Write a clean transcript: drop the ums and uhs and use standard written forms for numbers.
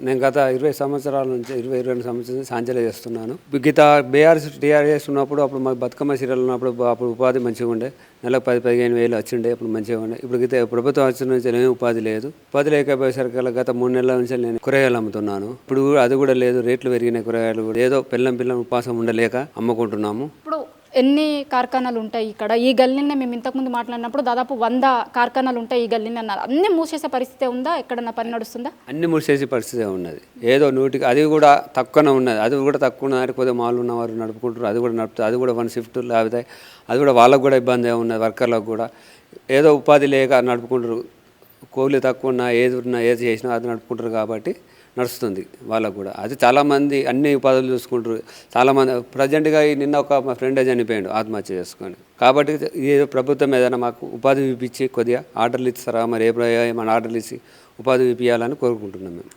నేను గత 20 సంవత్సరాల నుంచి 22 సంవత్సరాల నుంచి సాంచలే చేస్తున్నాను. గీత బీఆర్ఎస్ టీఆర్ఎస్ ఉన్నప్పుడు అప్పుడు మాకు బతుకమ్మ సీరియల్ ఉన్నప్పుడు అప్పుడు ఉపాధి మంచిగా ఉండే, నెలకు 10-15 వేలు వచ్చిండే, అప్పుడు మంచిగా ఉండే. ఇప్పుడు గీత ప్రభుత్వం వచ్చిన నుంచి ఏమీ ఉపాధి లేదు. ఉపాధి లేకపోయేసరికి గత 3 నెలల నుంచి నేను కూరగాయలు అమ్ముతున్నాను. ఇప్పుడు అది కూడా లేదు, రేట్లు పెరిగినాయి. కూరగాయలు కూడా ఏదో పిల్లం ఉపాసం ఉండలేక అమ్ముకుంటున్నాము. ఇప్పుడు ఎన్ని కార్ఖానాలు ఉంటాయి ఇక్కడ? ఈ గల్లీనే మేము ఇంతకుముందు మాట్లాడినప్పుడు దాదాపు 100 కార్ఖానాలు ఉంటాయి ఈ గల్లీని అన్నారు. అన్ని మూసేసే పరిస్థితి ఉందా? ఎక్కడన్నా పని నడుస్తుందా? అన్ని మూసేసే పరిస్థితి ఉన్నది. ఏదో 100కి అది కూడా తక్కువనే ఉన్నది. అది కూడా తక్కువ ఉన్నది. కొద్దిగా మాలు ఉన్నవారు నడుపుకుంటారు, అది కూడా నడుపుతారు. అది కూడా 1 షిఫ్ట్ లేకపోతే అది కూడా వాళ్ళకు కూడా ఇబ్బంది ఉన్నది. వర్కర్లకు కూడా ఏదో ఉపాధి లేక నడుపుకుంటారు. కూలి తక్కువ ఉన్నా ఏది చేసినా అది నడుపుకుంటారు కాబట్టి నడుస్తుంది వాళ్ళకు కూడా. అది చాలామంది అన్ని ఉపాధులు చూసుకుంటారు. చాలామంది ప్రజెంట్గా నిన్న ఒక మా ఫ్రెండే చనిపోయాడు ఆత్మహత్య చేసుకొని. కాబట్టి ఈ ప్రభుత్వం ఏదైనా మాకు ఉపాధి ఇప్పించి కొద్దిగా ఆర్డర్లు ఇస్తారా, మరి ఏమైనా ఆర్డర్లు ఇచ్చి ఉపాధి ఇప్పించాలని కోరుకుంటున్నాం మేము.